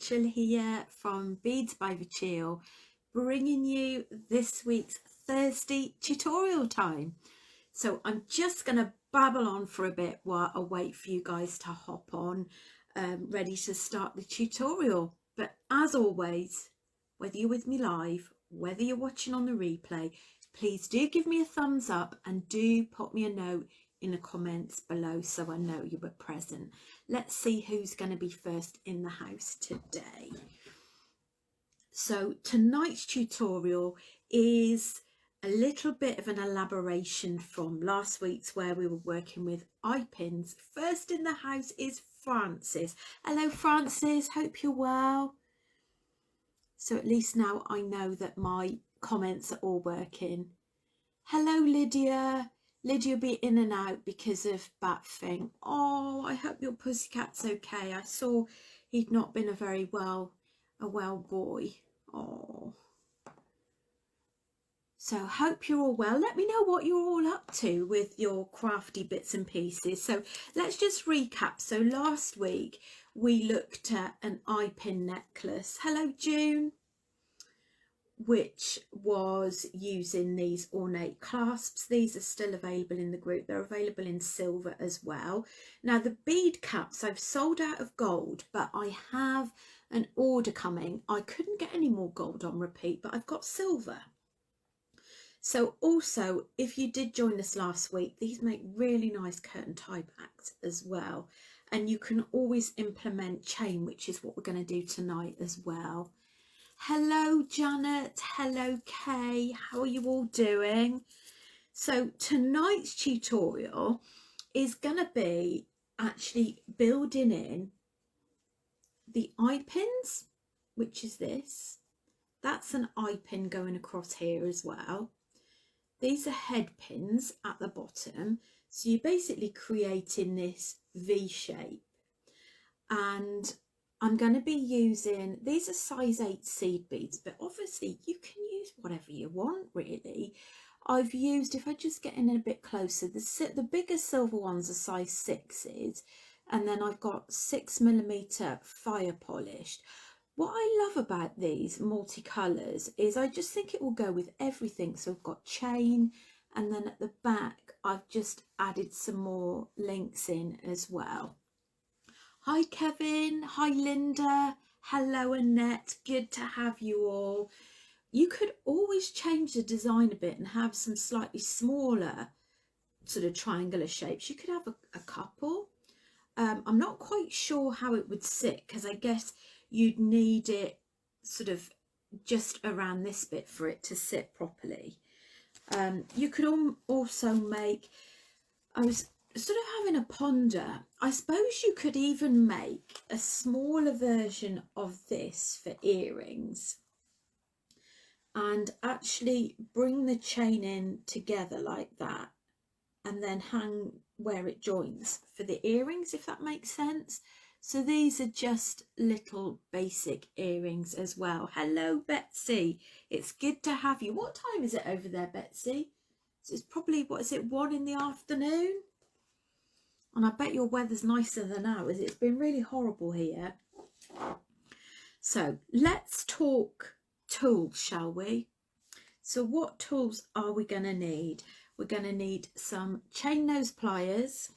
Verchiel here from Beads by Verchiel, bringing you this week's Thursday tutorial time. So I'm just going to babble on for a bit while I wait for you guys to hop on, ready to start the tutorial. But as always, whether you're with me live, whether you're watching on the replay, please do give me a thumbs up and do pop me a note in the comments below so I know you were present. Let's see who's going to be first in the house today. So tonight's tutorial is a little bit of an elaboration from last week's where we were working with eye pins. First in the house is Frances. Hello Frances, hope you're well. So at least now I know that my comments are all working. Hello Lydia. Lydia be in and out because of bat thing. Oh, I hope your pussycat's okay. I saw he'd not been a well boy. Oh. So hope you're all well. Let me know what you're all up to with your crafty bits and pieces. So let's just recap. So last week we looked at an eye pin necklace. Hello June. Which was using these ornate clasps. These are still available in the group. They're available in silver as well. Now the bead caps, I've sold out of gold, but I have an order coming. I couldn't get any more gold on repeat, but I've got silver. So also, if you did join us last week, these make really nice curtain tie backs as well. And you can always implement chain, which is what we're going to do tonight as well. Hello Janet, hello Kay, how are you all doing? So tonight's tutorial is going to be actually building in the eye pins, which is this. That's an eye pin going across here as well. These are head pins at the bottom. So you're basically creating this V shape. And I'm going to be using, these are size 8 seed beads, but obviously you can use whatever you want really. I've used, if I just get in a bit closer, the bigger silver ones are size 6s, and then I've got 6mm fire polished. What I love about these multicolours is I just think it will go with everything. So I've got chain, and then at the back I've just added some more links in as well. Hi Kevin, hi Linda, hello Annette, good to have you all. You could always change the design a bit and have some slightly smaller sort of triangular shapes. You could have a couple. I'm not quite sure how it would sit because I guess you'd need it sort of just around this bit for it to sit properly. You could also make, I was sort of having a ponder, I suppose you could even make a smaller version of this for earrings and actually bring the chain in together like that and then hang where it joins for the earrings, if that makes sense. So these are just little basic earrings as well. Hello Betsy, it's good to have you. What time is it over there, Betsy? So it's probably, what is it, 1 in the afternoon? And I bet your weather's nicer than ours. It's been really horrible here. So let's talk tools, shall we? So what tools are we going to need? We're going to need some chain nose pliers,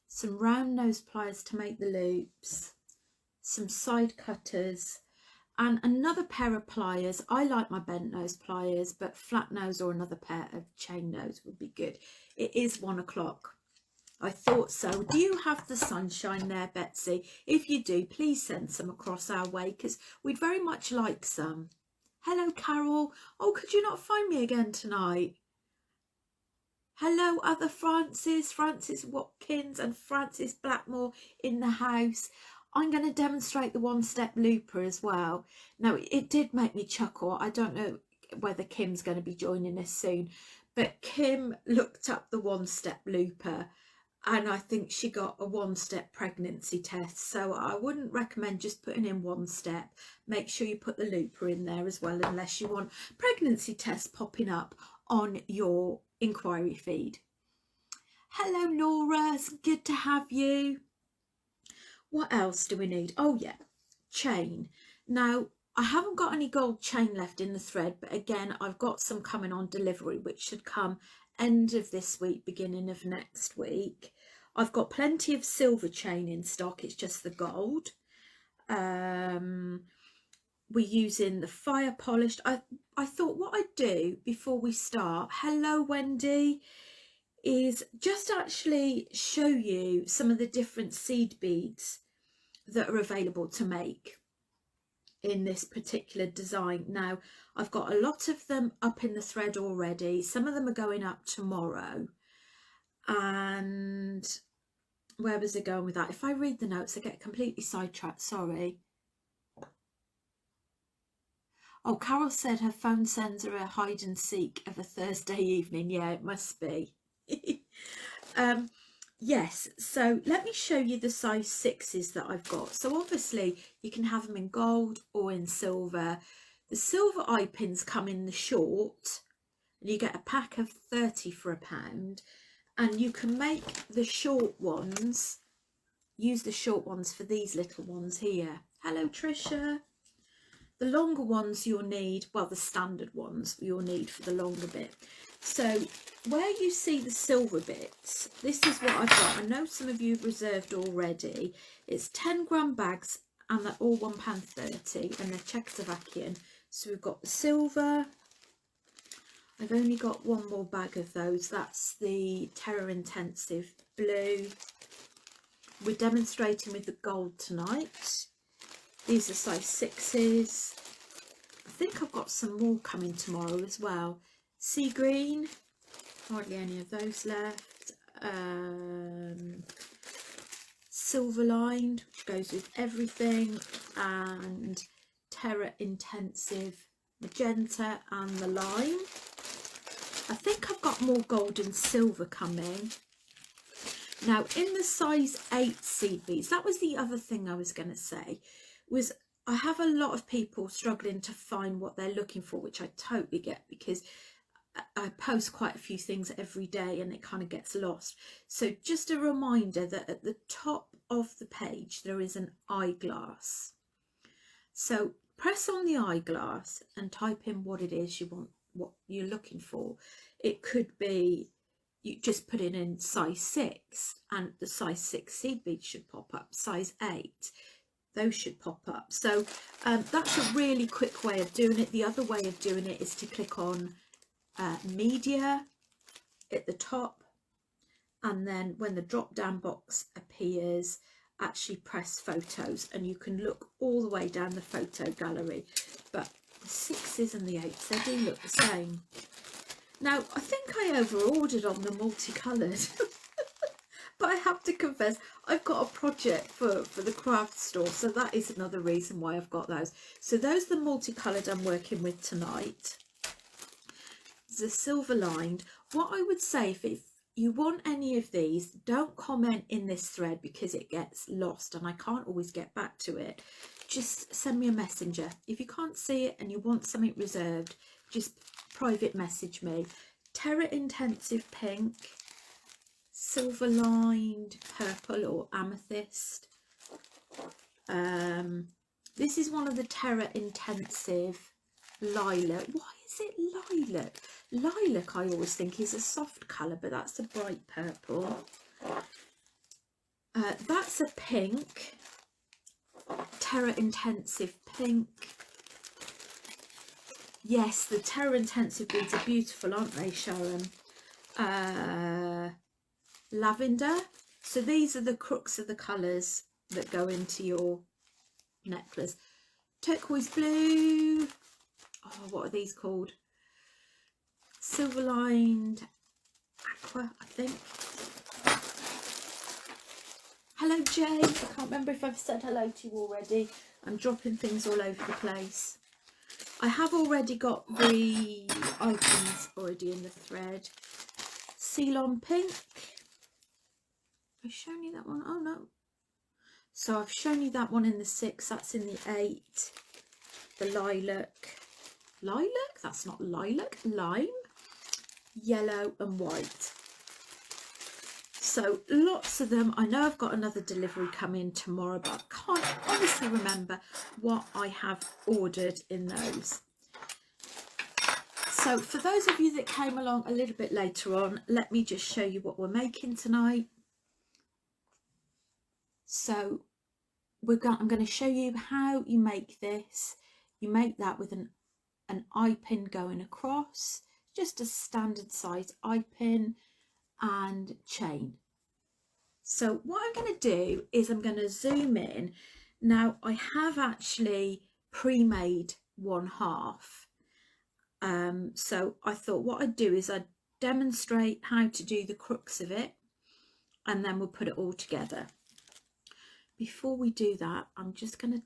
some round nose pliers to make the loops, some side cutters, and another pair of pliers. I like my bent nose pliers, but flat nose or another pair of chain nose would be good. It is 1 o'clock. I thought so. Do you have the sunshine there, Betsy? If you do, please send some across our way because we'd very much like some. Hello, Carol. Oh, could you not find me again tonight? Hello, other Francis Watkins and Francis Blackmore in the house. I'm going to demonstrate the one-step looper as well. Now, it did make me chuckle. I don't know whether Kim's going to be joining us soon, but Kim looked up the one-step looper and I think she got a one-step pregnancy test. So I wouldn't recommend just putting in one step. Make sure you put the looper in there as well, unless you want pregnancy tests popping up on your inquiry feed. Hello Nora, it's good to have you. What else do we need? Oh yeah, chain. Now, I haven't got any gold chain left in the thread, but again, I've got some coming on delivery, which should come end of this week, beginning of next week. I've got plenty of silver chain in stock, it's just the gold. We're using the fire polished. I thought what I'd do before we start, hello Wendy, is just actually show you some of the different seed beads that are available to make in this particular design. Now, I've got a lot of them up in the thread already. Some of them are going up tomorrow. And where was I going with that? If I read the notes, I get completely sidetracked, sorry. Oh, Carol said her phone sends her a hide and seek of a Thursday evening. Yeah, it must be. Yes, so let me show you the size 6s that I've got. So obviously you can have them in gold or in silver. The silver eye pins come in the short, and you get a pack of 30 for £1. And you can make the short ones, use the short ones for these little ones here. Hello Tricia. The longer ones you'll need, well, the standard ones you'll need for the longer bit. So where you see the silver bits, this is what I've got. I know some of you have reserved already. It's 10-gram bags, and they're all £1.30, and they're Czechoslovakian. So we've got the silver. I've only got one more bag of those. That's the Terra Intensive blue. We're demonstrating with the gold tonight. These are size 6s. I think I've got some more coming tomorrow as well. Sea green, hardly any of those left. Silver lined, which goes with everything, and Terra Intensive magenta and the lime. I think I've got more gold and silver coming. Now, in the size 8 seed beads, that was the other thing I was going to say, was I have a lot of people struggling to find what they're looking for, which I totally get, because I post quite a few things every day and it kind of gets lost. So just a reminder that at the top of the page there is an eyeglass. So press on the eyeglass and type in what it is you want, what you're looking for. It could be, you just put it in size 6 and the size 6 seed beads should pop up. Size 8, those should pop up. So that's a really quick way of doing it. The other way of doing it is to click on media at the top, and then when the drop down box appears, actually press photos, and you can look all the way down the photo gallery. But the 6s and the 8s, they do look the same. Now, I think I over ordered on the multicoloured but I have to confess, I've got a project for the craft store, so that is another reason why I've got those. So those are the multicoloured I'm working with tonight. The silver lined. What I would say, if you want any of these, don't comment in this thread because it gets lost and I can't always get back to it. Just send me a messenger. If you can't see it and you want something reserved, just private message me. Terra Intensive pink, silver lined purple or amethyst. This is one of the Terra Intensive lilac. Why is it lilac? Lilac I always think is a soft colour, but that's a bright purple. That's a pink, Terra Intensive pink. Yes, the Terra Intensive beads are beautiful, aren't they, Sharon? Lavender. So these are the crux of the colours that go into your necklace. Turquoise blue. Oh, what are these called? Silver lined aqua, I think. Hello Jay. I can't remember if I've said hello to you already. I'm dropping things all over the place. I have already got the eyepins already in the thread. Ceylon pink. Have I shown you that one? Oh no. So I've shown you that one in the 6. That's in the 8. The lilac. Lilac? That's not lilac. Lime. Yellow and white. So lots of them. I know I've got another delivery coming tomorrow, but I can't honestly remember what I have ordered in those. So for those of you that came along a little bit later on, let me just show you what we're making tonight. So I'm going to show you how you make this. You make that with an eye pin going across, just a standard size eye pin and chain. So what I'm going to do is I'm going to zoom in. Now I have actually pre-made one half. So I thought what I'd do is I'd demonstrate how to do the crux of it, and then we'll put it all together. Before we do that, I'm just going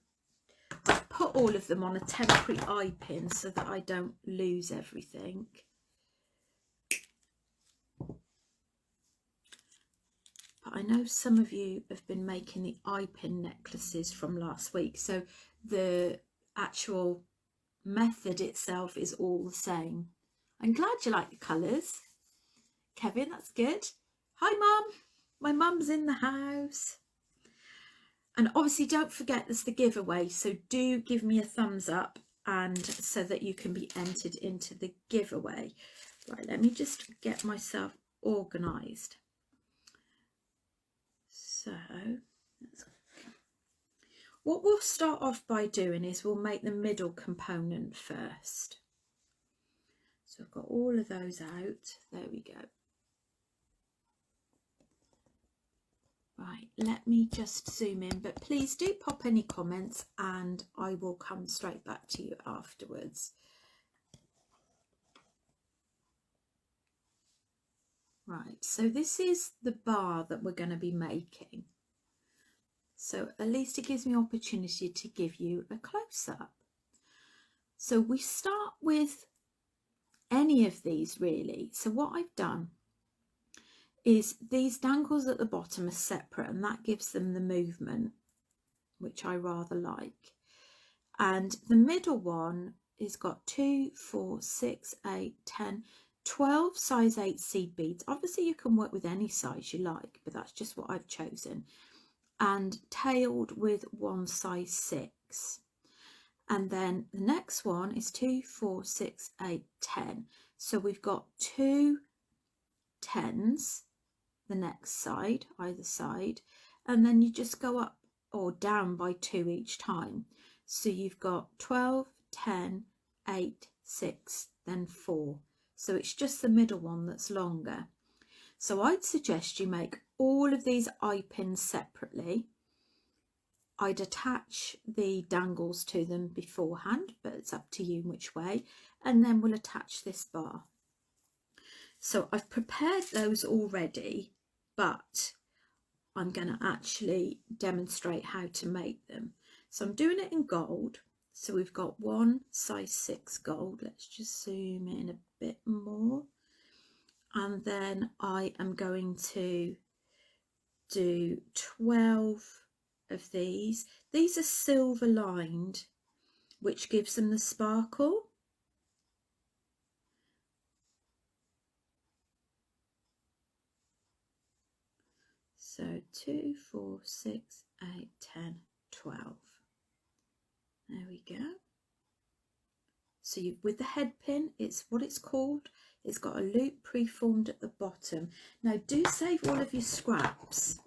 to put all of them on a temporary eye pin so that I don't lose everything. But I know some of you have been making the eye pin necklaces from last week, so the actual method itself is all the same. I'm glad you like the colours, Kevin. That's good. Hi Mum, my mum's in the house. And obviously don't forget there's the giveaway, so do give me a thumbs up and so that you can be entered into the giveaway. Right, let me just get myself organised. So what we'll start off by doing is we'll make the middle component first. So I've got all of those out. There we go. Right, let me just zoom in, but please do pop any comments and I will come straight back to you afterwards. Right, so this is the bar that we're going to be making. So at least it gives me opportunity to give you a close-up. So we start with any of these really. So what I've done is these dangles at the bottom are separate, and that gives them the movement, which I rather like. And the middle one is got 2, 4, 6, 8, 10, 12 size 8 seed beads. Obviously you can work with any size you like, but that's just what I've chosen. And tailed with 1 size 6. And then the next one is 2, 4, 6, 8, 10. So we've got 2 10s the next side, either side, and then you just go up or down by 2 each time. So you've got 12, 10, 8, 6, then 4. So it's just the middle one that's longer. So I'd suggest you make all of these eye pins separately. I'd attach the dangles to them beforehand, but it's up to you which way. And then we'll attach this bar. So I've prepared those already, but I'm going to actually demonstrate how to make them. So I'm doing it in gold. So we've got 1 size 6 gold. Let's just zoom in a bit more. And then I am going to do 12 of these. These are silver lined, which gives them the sparkle. So 2, 4, 6, 8, 10, 12. There we go. So with the head pin, it's what it's called. It's got a loop preformed at the bottom. Now do save all of your scraps,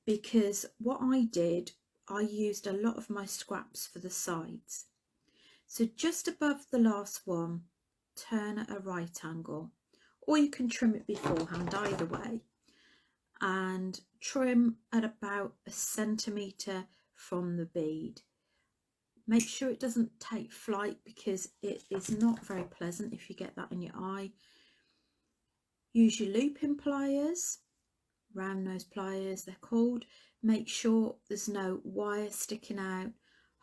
because what I did, I used a lot of my scraps for the sides. So just above the last one, turn at a right angle, or you can trim it beforehand, either way. And trim at about 1 centimetre from the bead. Make sure it doesn't take flight, because it is not very pleasant if you get that in your eye. Use your looping pliers, round nose pliers they're called. Make sure there's no wire sticking out.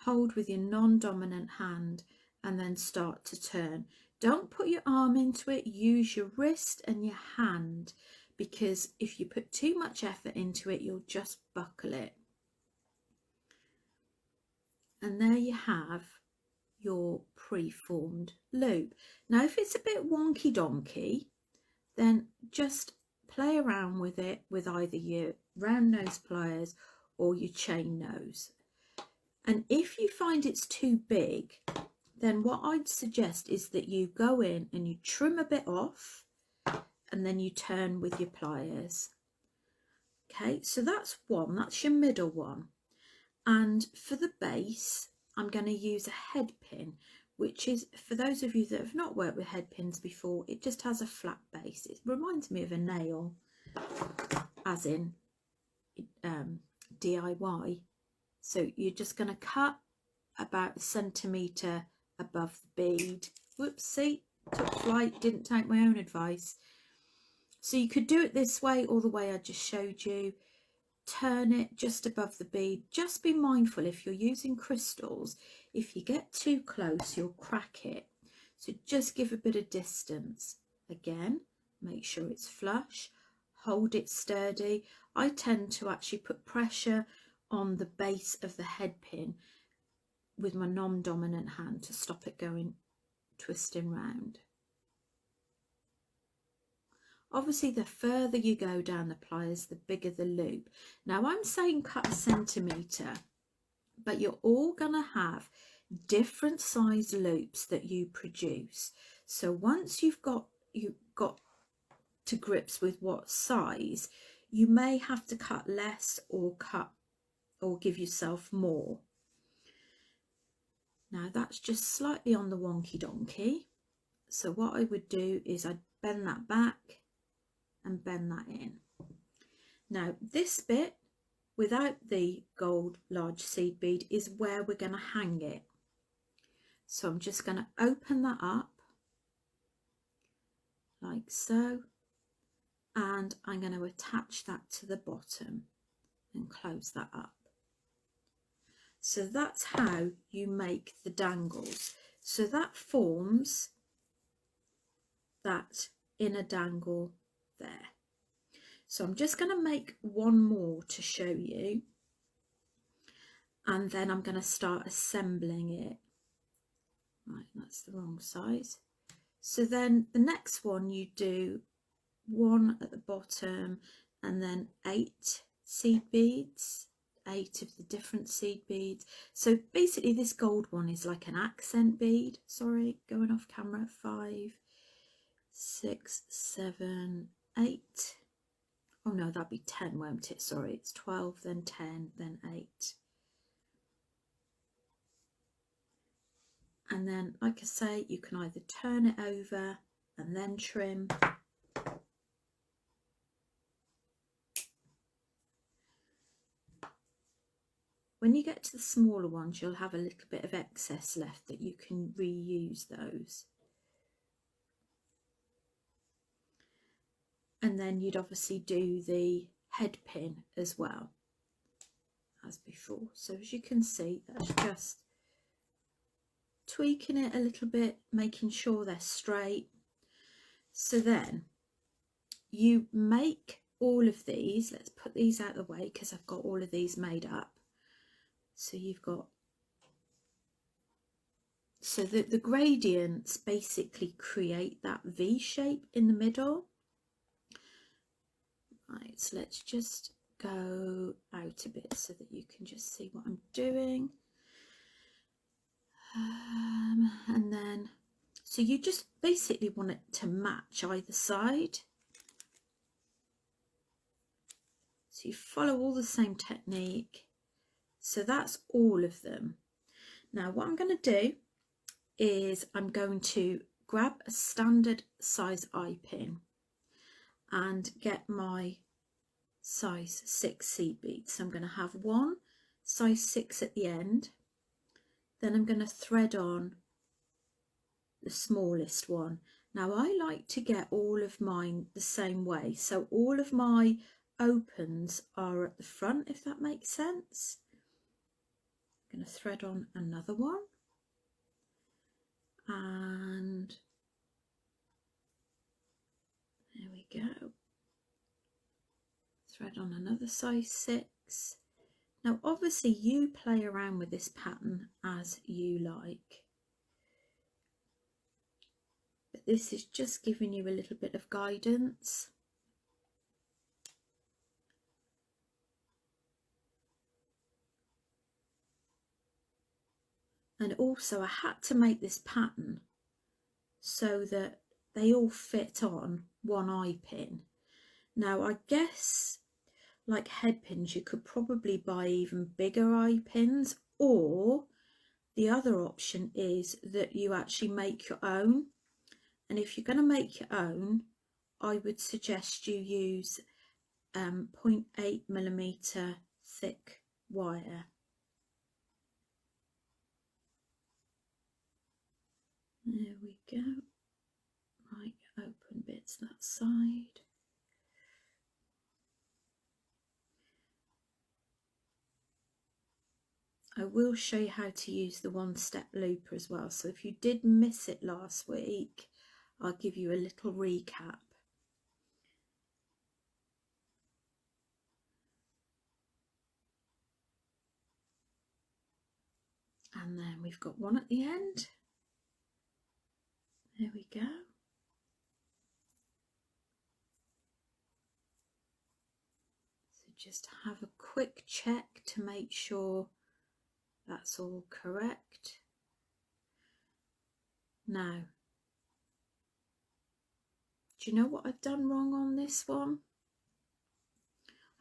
Hold with your non-dominant hand and then start to turn. Don't put your arm into it, use your wrist and your hand, because if you put too much effort into it, you'll just buckle it. And there you have your preformed loop. Now if it's a bit wonky donkey, then just play around with it with either your round nose pliers or your chain nose. And if you find it's too big, then what I'd suggest is that you go in and you trim a bit off and then you turn with your pliers. Okay, so that's one, that's your middle one. And for the base, I'm going to use a head pin, which is, for those of you that have not worked with head pins before, it just has a flat base. It reminds me of a nail, as in DIY. So you're just going to cut about 1 centimetre above the bead. Whoops, see, took flight, didn't take my own advice. So you could do it this way or the way I just showed you. Turn it just above the bead. Just be mindful, if you're using crystals, if you get too close, you'll crack it. So just give a bit of distance. Again, make sure it's flush, hold it sturdy. I tend to actually put pressure on the base of the head pin with my non-dominant hand to stop it going twisting round. Obviously, the further you go down the pliers, the bigger the loop. Now, I'm saying cut 1 centimetre, but you're all going to have different size loops that you produce. So once you've got to grips with what size, you may have to cut less or give yourself more. Now, that's just slightly on the wonky donkey. So what I would do is I'd bend that back and bend that in. Now this bit without the gold large seed bead is where we're going to hang it. So I'm just going to open that up like so, and I'm going to attach that to the bottom and close that up. So that's how you make the dangles. So that forms that inner dangle there. So I'm just going to make one more to show you, and then I'm going to start assembling it. Right, that's the wrong size. So then the next one, you do 1 at the bottom and then 8 seed beads, 8 of the different seed beads. So basically this gold one is like an accent bead. Sorry, going off camera. 5, 6, 7, 8. Oh no, that'd be 10, won't it? Sorry, it's 12, then 10, then 8. And then, like I say, you can either turn it over and then trim. When you get to the smaller ones, you'll have a little bit of excess left that you can reuse those. And then you'd obviously do the head pin as well as before. So as you can see, that's just tweaking it a little bit, making sure they're straight. So then you make all of these. Let's put these out of the way because I've got all of these made up. So you've got, so the gradients basically create that V shape in the middle. Right, so let's just go out a bit so that you can just see what I'm doing. And then, so you just basically want it to match either side. So you follow all the same technique. So that's all of them. Now what I'm going to do is I'm going to grab a standard size eye pin and get my size 6 seed beads. So I'm going to have one size 6 at the end. Then I'm going to thread on the smallest one. Now I like to get all of mine the same way. So all of my opens are at the front, if that makes sense. I'm going to thread on another one. And there we go. Thread on another size 6. Now obviously you play around with this pattern as you like, but this is just giving you a little bit of guidance. And also I had to make this pattern so that they all fit on one eye pin. Now I guess like head pins, you could probably buy even bigger eye pins, or the other option is that you actually make your own. And if you're going to make your own, I would suggest you use 0.8mm thick wire. There we go. Right, open bits that side. I will show you how to use the one-step looper as well. So if you did miss it last week, I'll give you a little recap. And then we've got one at the end. There we go. So just have a quick check to make sure that's all correct. Now, do you know what I've done wrong on this one?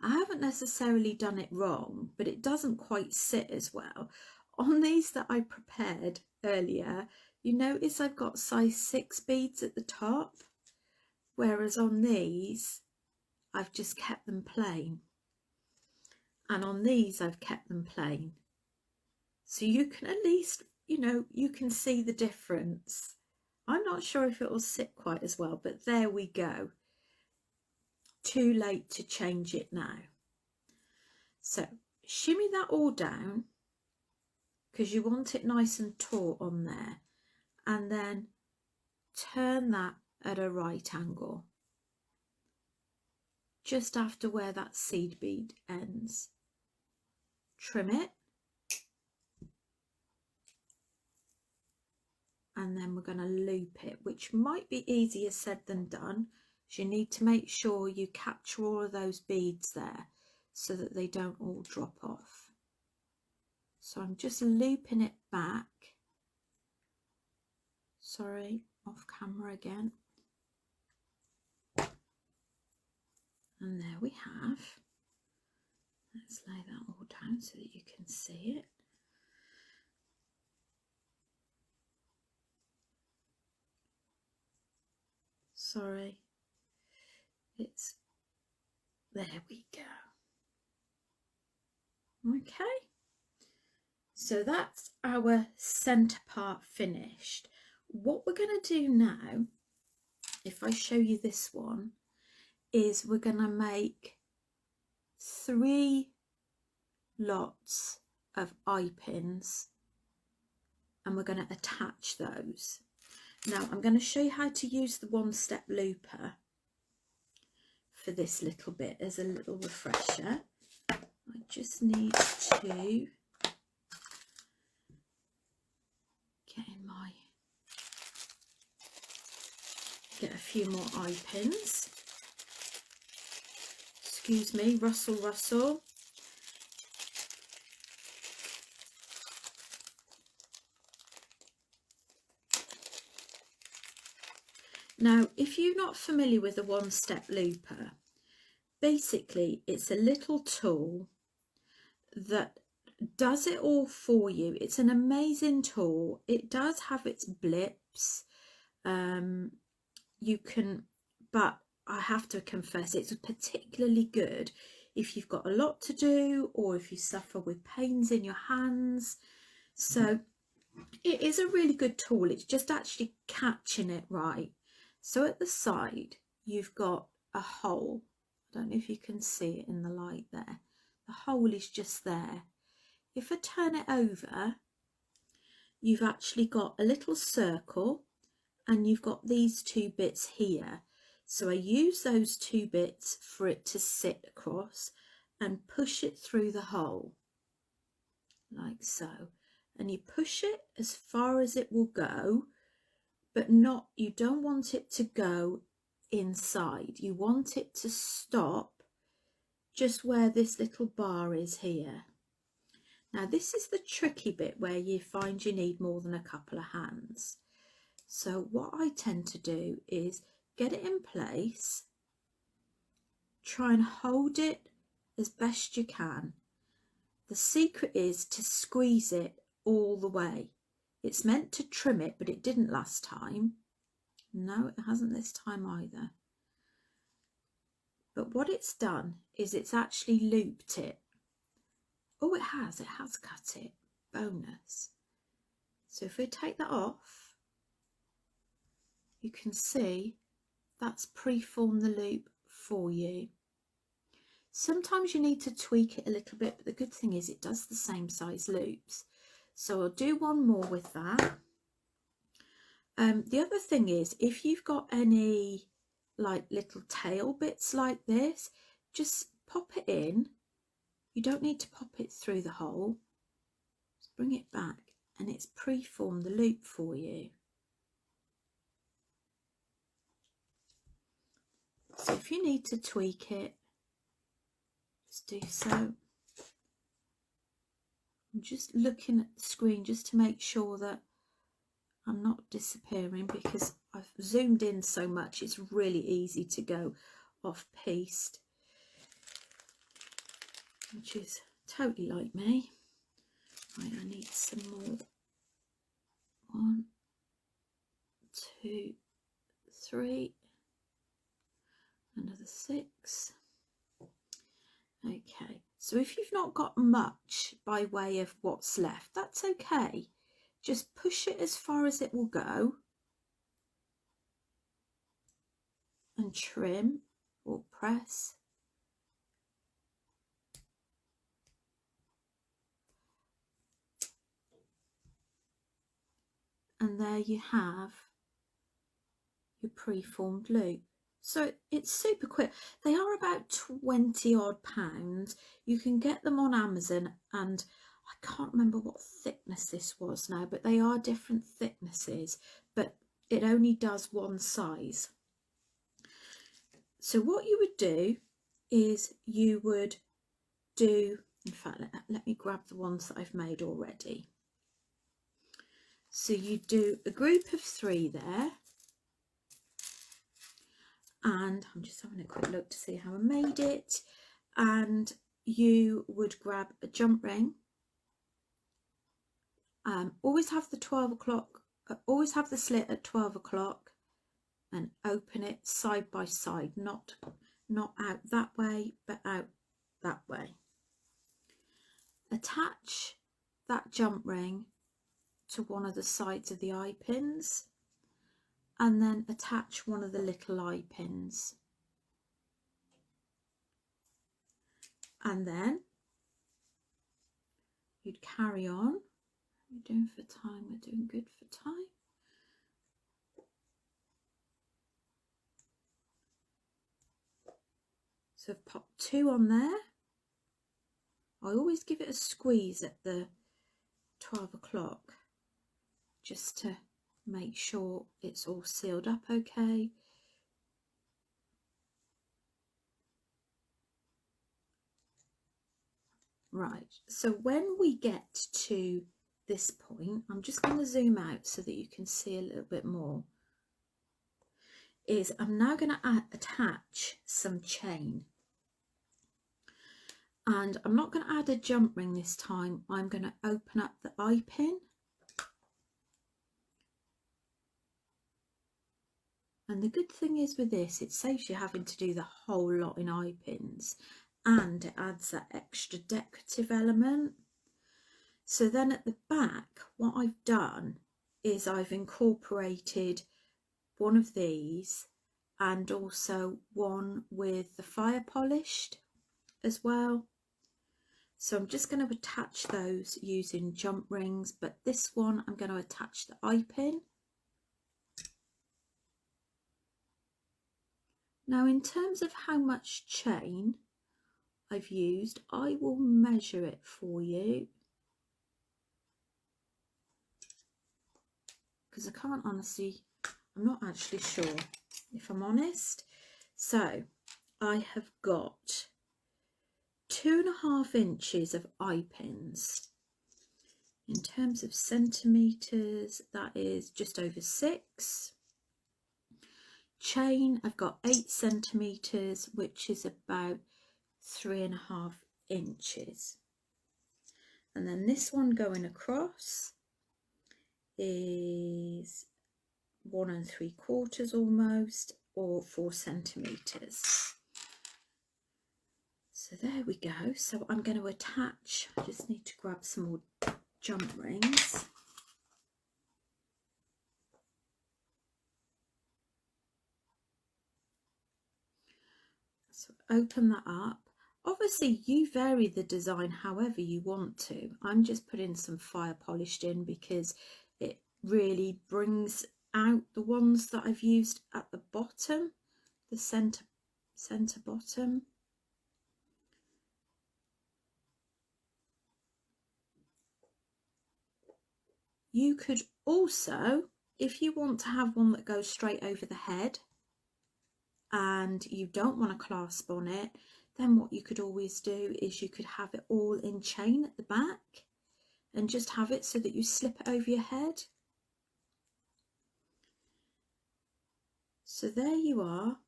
I haven't necessarily done it wrong, but it doesn't quite sit as well. On these that I prepared earlier, you notice I've got size 6 beads at the top, whereas on these, I've just kept them plain. And on these, I've kept them plain. So you can at least, you know, you can see the difference. I'm not sure if it will sit quite as well, but there we go. Too late to change it now. So shimmy that all down because you want it nice and taut on there, and then turn that at a right angle just after where that seed bead ends. Trim it, and then we're going to loop it, which might be easier said than done. You need to make sure you capture all of those beads there so that they don't all drop off. So I'm just looping it back. Sorry, off camera again. And there we have. Let's lay that all down so that you can see it. Sorry. It's, there we go. Okay, so that's our centre part finished. What we're going to do now, if I show you this one, is we're going to make 3 lots of eye pins, and we're going to attach those. Now I'm going to show you how to use the one-step looper for this little bit as a little refresher. I just need to get a few more eye pins. Excuse me, rustle, rustle. Now, if you're not familiar with the one-step looper, basically it's a little tool that does it all for you. It's an amazing tool. It does have its blips. You can, but I have to confess, it's particularly good if you've got a lot to do or if you suffer with pains in your hands. So it is a really good tool. It's just actually catching it right. So at the side, you've got a hole. I don't know if you can see it in the light there. The hole is just there. If I turn it over, you've actually got a little circle and you've got these 2 bits here. So I use those 2 bits for it to sit across and push it through the hole, like so. And you push it as far as it will go, but not, you don't want it to go inside. You want it to stop just where this little bar is here. Now this is the tricky bit where you find you need more than a couple of hands. So what I tend to do is get it in place, try and hold it as best you can. The secret is to squeeze it all the way. It's meant to trim it, but it didn't last time. No, it hasn't this time either. But what it's done is it's actually looped it. Oh, it has cut it. Bonus. So if we take that off, you can see that's pre-formed the loop for you. Sometimes you need to tweak it a little bit, but the good thing is it does the same size loops. So I'll do one more with that. The other thing is, if you've got any like little tail bits like this, just pop it in. You don't need to pop it through the hole. Just bring it back and it's pre-formed the loop for you. So if you need to tweak it, just do so. I'm just looking at the screen just to make sure that I'm not disappearing, because I've zoomed in so much it's really easy to go off piste, which is totally like me. Right, I need some more. 1, 2, 3, another 6. Okay, so if you've not got much by way of what's left, that's okay. Just push it as far as it will go and trim or press. And there you have your pre-formed loop. So it's super quick. They are about 20 odd pounds. You can get them on Amazon, and I can't remember what thickness this was now, but they are different thicknesses, but it only does one size. So what you would do is you would do, in fact, let me grab the ones that I've made already. So you do a group of 3 there. And I'm just having a quick look to see how I made it. And you would grab a jump ring. Always have the 12 o'clock, always have the slit at 12 o'clock and open it side by side, not out that way, but out that way. Attach that jump ring to one of the sides of the eye pins, and then attach one of the little eye pins. And then you'd carry on. We're doing for time, we're doing good for time. So I've popped 2 on there. I always give it a squeeze at the 12 o'clock just to make sure it's all sealed up okay. Right, so when we get to this point, I'm just going to zoom out so that you can see a little bit more, is I'm now going to attach some chain. And I'm not going to add a jump ring this time. I'm going to open up the eye pin. And the good thing is with this, it saves you having to do the whole lot in eye pins, and it adds that extra decorative element. So then at the back, what I've done is I've incorporated one of these and also one with the fire polished as well. So I'm just going to attach those using jump rings, but this one I'm going to attach the eye pin. Now in terms of how much chain I've used, I will measure it for you, because I can't honestly, I'm not actually sure if I'm honest. So I have got 2.5 inches of eye pins. In terms of centimetres, that is just over 6. Chain, I've got 8 centimetres, which is about 3.5 inches. And then this one going across is 1 3/4 almost, or 4 centimetres. So there we go. So I'm going to attach, I just need to grab some more jump rings. So open that up. Obviously you vary the design however you want to. I'm just putting some fire polished in because it really brings out the ones that I've used at the bottom, the center bottom. You could also, if you want to have one that goes straight over the head and you don't want a clasp on it, then what you could always do is you could have it all in chain at the back and just have it so that you slip it over your head. So there you are.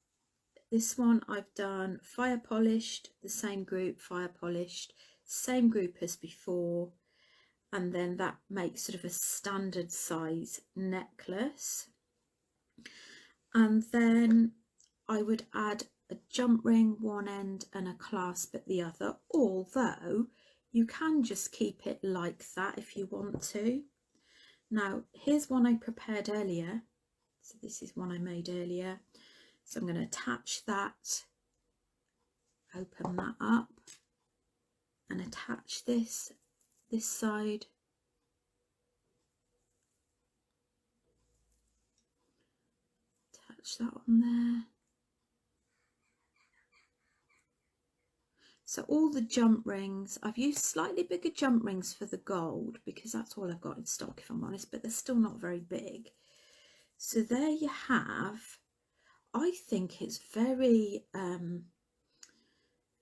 This one I've done fire polished, the same group, fire polished, same group as before, and then that makes sort of a standard size necklace. And then I would add a jump ring one end and a clasp at the other, although you can just keep it like that if you want to. Now here's one I prepared earlier, so this is one I made earlier. So I'm going to attach that, open that up and attach this side. Attach that on there. So all the jump rings, I've used slightly bigger jump rings for the gold because that's all I've got in stock if I'm honest, but they're still not very big. So there you have, I think it's very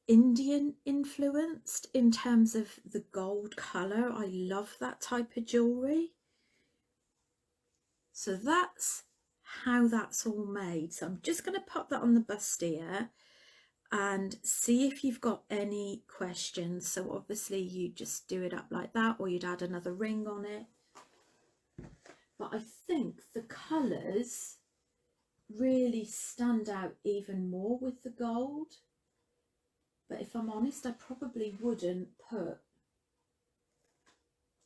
Indian influenced in terms of the gold colour. I love that type of jewellery. So that's how that's all made. So I'm just going to pop that on the bustier and see if you've got any questions. So obviously you just do it up like that, or you'd add another ring on it. But I think the colours really stand out even more with the gold. But if I'm honest, I probably wouldn't put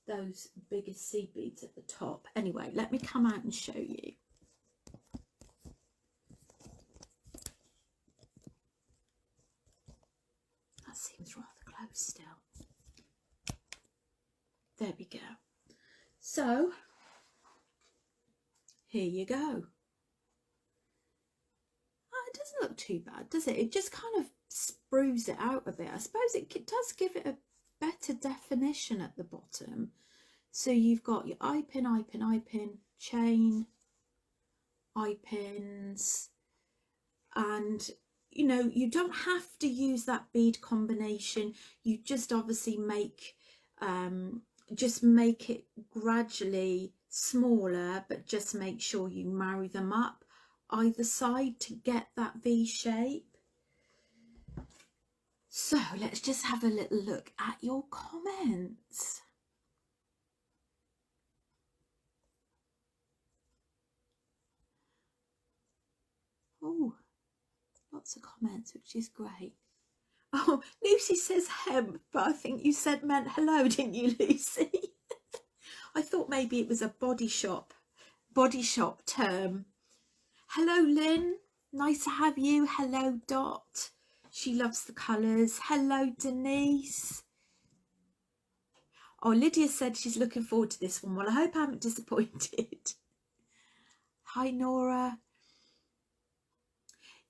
those bigger seed beads at the top. Anyway, let me come out and show you. That seems rather close still. There we go. So here you go. Oh, it doesn't look too bad, does it? It just kind of sprues it out a bit. I suppose it does give it a better definition at the bottom. So you've got your eye pin, chain, eye pins, and you know, you don't have to use that bead combination. You just obviously make it gradually smaller, but just make sure you marry them up either side to get that V shape. So let's just have a little look at your comments. Oh, lots of comments, which is great. Oh, Lucy says hemp, but I think you said meant hello, didn't you, Lucy? I thought maybe it was a body shop term. Hello, Lynn. Nice to have you. Hello, Dot. She loves the colours. Hello, Denise. Oh, Lydia said she's looking forward to this one. Well, I hope I haven't disappointed. Hi, Nora.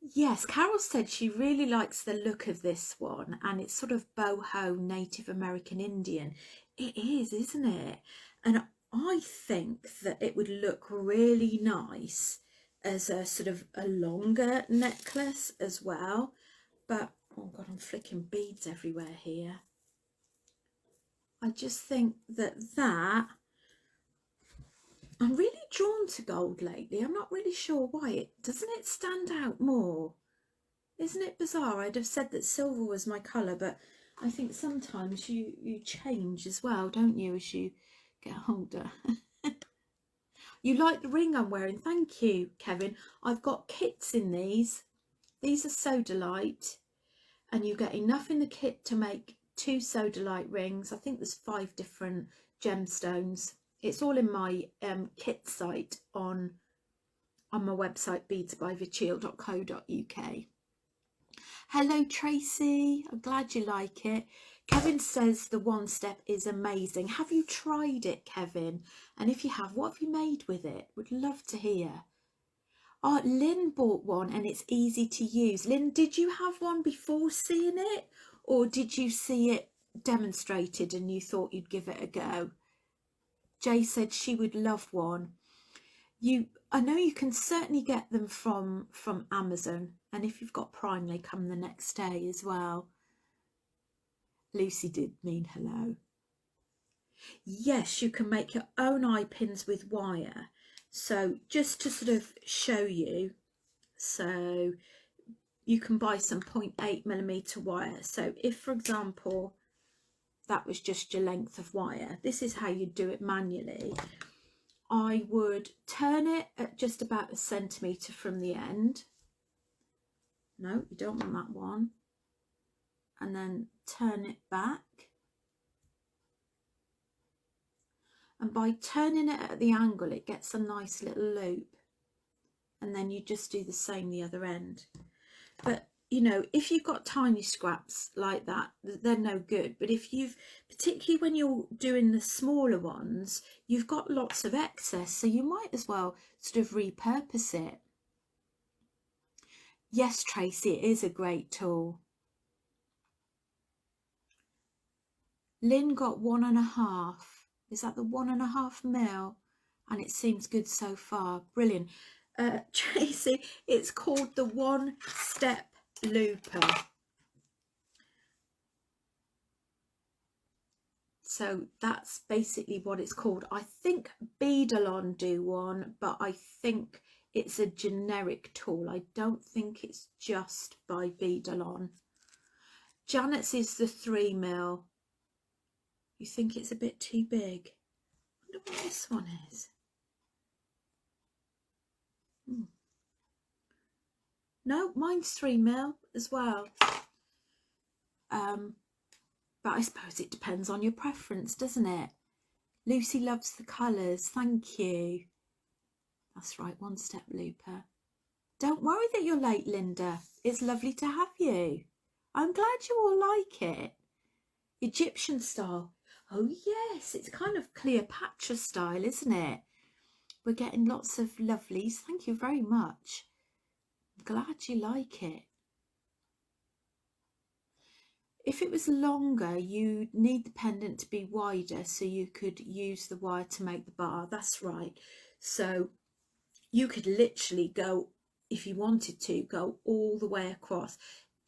Yes, Carol said she really likes the look of this one, and it's sort of boho Native American Indian. It is, isn't it? And I think that it would look really nice as a sort of a longer necklace as well. But oh god, I'm flicking beads everywhere here. I just think that I'm really drawn to gold lately. I'm not really sure why. Doesn't it stand out more? Isn't it bizarre? I'd have said that silver was my colour, but I think sometimes you change as well, don't you, as you get older. You like the ring I'm wearing? Thank you, Kevin. I've got kits in these. These are sodalite, and you get enough in the kit to make 2 sodalite rings. I think there's 5 different gemstones. It's all in my kit site on my website, beadsbyverchiel.co.uk. Hello Tracy, I'm glad you like it. Kevin says the one step is amazing. Have you tried it, Kevin? And if you have, what have you made with it? Would love to hear. Oh, Lynn bought one and it's easy to use. Lynn, did you have one before seeing it, or did you see it demonstrated and you thought you'd give it a go? Jay said she would love one. I know you can certainly get them from Amazon, and if you've got Prime, they come the next day as well. Lucy did mean hello. Yes, you can make your own eye pins with wire. So just to sort of show you, so you can buy some 0.8mm wire. So if, for example, that was just your length of wire, this is how you do it manually. I would turn it at just about 1 centimetre from the end. No, you don't want that one. And then turn it back. And by turning it at the angle, it gets a nice little loop. And then you just do the same the other end. But, you know, if you've got tiny scraps like that, they're no good. But if you've, particularly when you're doing the smaller ones, you've got lots of excess. So you might as well sort of repurpose it. Yes, Tracy, it is a great tool. Lynn got 1.5. Is that the 1.5 mil? And it seems good so far. Brilliant. Tracy, it's called the One Step Looper. So that's basically what it's called. I think Beadalon do one, but I think it's a generic tool. I don't think it's just by Beadalon. Janet's is the 3 mil. You think it's a bit too big? I wonder what this one is. No, mine's 3 mil as well. But I suppose it depends on your preference, doesn't it? Lucy loves the colours. Thank you. That's right, One Step Looper. Don't worry that you're late, Linda. It's lovely to have you. I'm glad you all like it. Egyptian style. Oh yes, it's kind of Cleopatra style, isn't it? We're getting lots of lovelies. Thank you very much. I'm glad you like it. If it was longer, you need the pendant to be wider so you could use the wire to make the bar. That's right. So you could literally go, if you wanted to, go all the way across.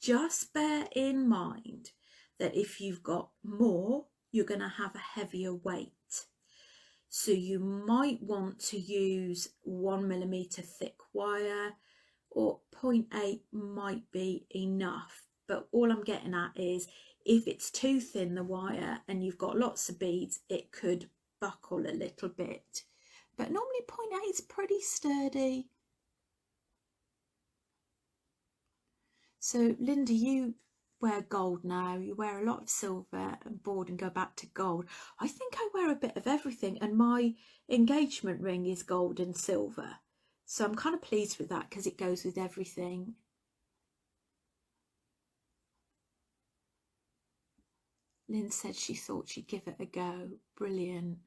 Just bear in mind that if you've got more, you're going to have a heavier weight. So you might want to use 1mm thick wire, or 0.8 might be enough. But all I'm getting at is, if it's too thin, the wire, and you've got lots of beads, it could buckle a little bit. But normally 0.8 is pretty sturdy. So Linda, you wear gold now. You wear a lot of silver and board and go back to gold. I think I wear a bit of everything, and my engagement ring is gold and silver. So I'm kind of pleased with that because it goes with everything. Lynn said she thought she'd give it a go. Brilliant.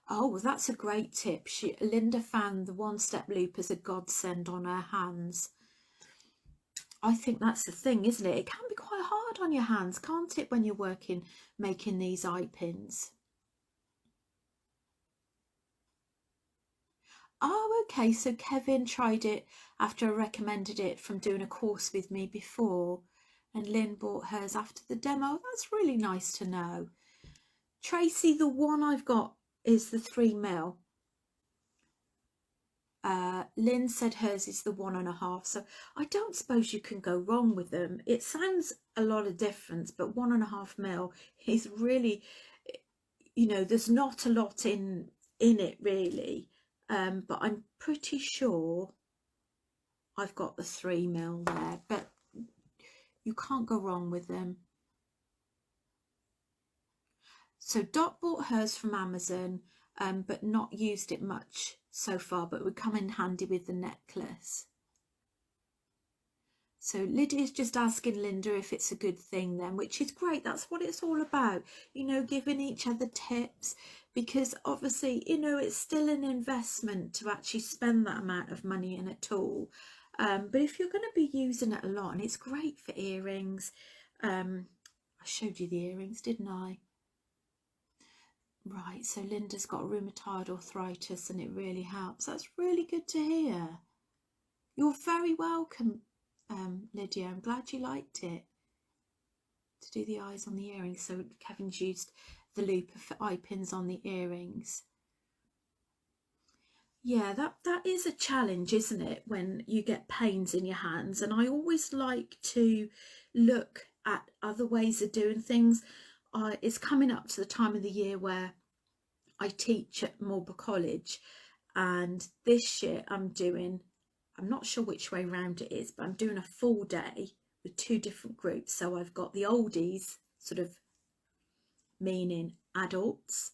Oh, well, that's a great tip. Linda found the One Step Loop as a godsend on her hands. I think that's the thing, isn't it? It can be quite hard on your hands, can't it, when you're making these eye pins? Oh, okay, so Kevin tried it after I recommended it from doing a course with me before, And Lynn bought hers after the demo. That's really nice to know. Tracy, the one I've got is the 3mm. Lynn said hers is the 1.5, so I don't suppose you can go wrong with them. It sounds a lot of difference, but 1.5mm is really, you know, there's not a lot in it really, but I'm pretty sure I've got the 3mm there, but you can't go wrong with them. So Dot bought hers from Amazon, but not used it much so far, but would come in handy with the necklace. So Lydia's just asking Linda if it's a good thing then, which is great. That's what it's all about, you know, giving each other tips, because obviously, you know, it's still an investment to actually spend that amount of money in a tool. But if you're going to be using it a lot, and it's great for earrings. I showed you the earrings, didn't I? Right, so Linda's got rheumatoid arthritis and it really helps. That's really good to hear. You're very welcome, Lydia. I'm glad you liked it. To do the eyes on the earrings. So Kevin's used the loop of eye pins on the earrings. Yeah, that is a challenge, isn't it, when you get pains in your hands? And I always like to look at other ways of doing things. It's coming up to the time of the year where I teach at Marlborough College, and this year I'm not sure which way round it is, but I'm doing a full day with 2 different groups. So I've got the oldies, sort of meaning adults,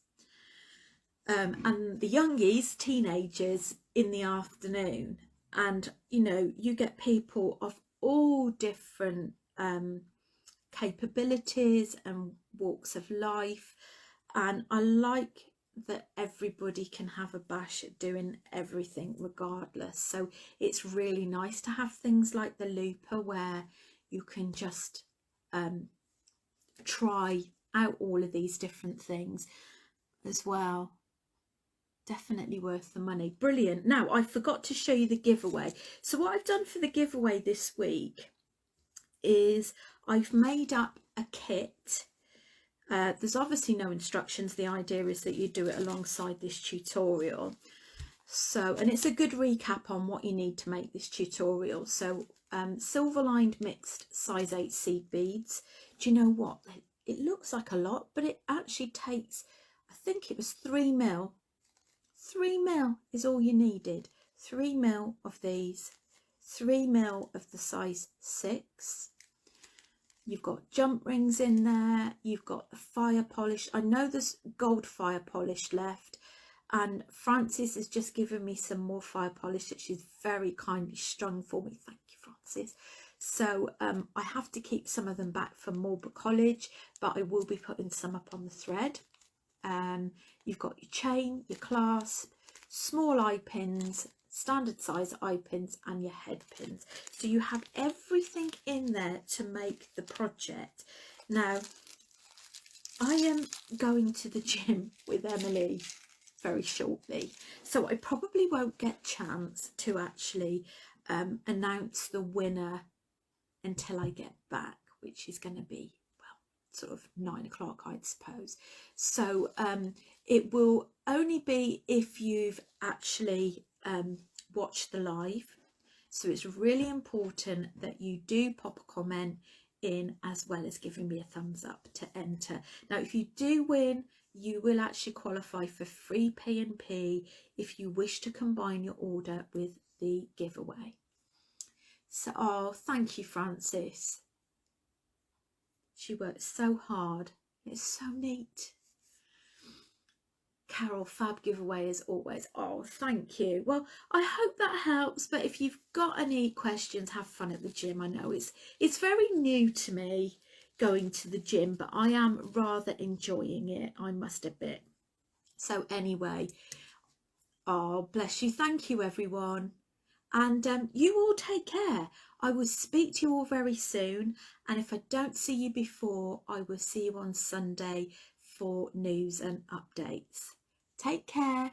and the youngies, teenagers, in the afternoon. And you know, you get people of all different capabilities and walks of life, and I like that everybody can have a bash at doing everything regardless. So it's really nice to have things like the looper where you can just try out all of these different things as well. Definitely worth the money. Brilliant. Now I forgot to show you the giveaway. So what I've done for the giveaway this week is I've made up a kit. There's obviously no instructions. The idea is that you do it alongside this tutorial. So, and it's a good recap on what you need to make this tutorial. So silver lined mixed size 8 seed beads. Do you know what? It looks like a lot, but it actually takes, I think it was 3mm. 3mm is all you needed. 3mm of these, 3mm of the size 6. You've got jump rings in there. You've got the fire polish. I know there's gold fire polish left, and Frances has just given me some more fire polish that she's very kindly strung for me. Thank you, Frances. So I have to keep some of them back from Marlborough College, but I will be putting some up on the thread. You've got your chain, your clasp, small eye pins, standard size eye pins, and your head pins. So you have everything in there to make the project. Now I am going to the gym with Emily very shortly, so I probably won't get a chance to actually announce the winner until I get back, which is going to be, well, sort of 9 o'clock, I'd suppose. So it will only be if you've actually watched the live. So it's really important that you do pop a comment in, as well as giving me a thumbs up to enter. Now if you do win, you will actually qualify for free P&P if you wish to combine your order with the giveaway. So, oh, thank you, Frances. She worked so hard. It's so neat. Carol, fab giveaway as always. Oh, thank you. Well, I hope that helps. But if you've got any questions, have fun at the gym. I know it's very new to me going to the gym, but I am rather enjoying it, I must admit. So anyway, oh, bless you. Thank you, everyone. And you all take care. I will speak to you all very soon. And if I don't see you before, I will see you on Sunday for news and updates. Take care.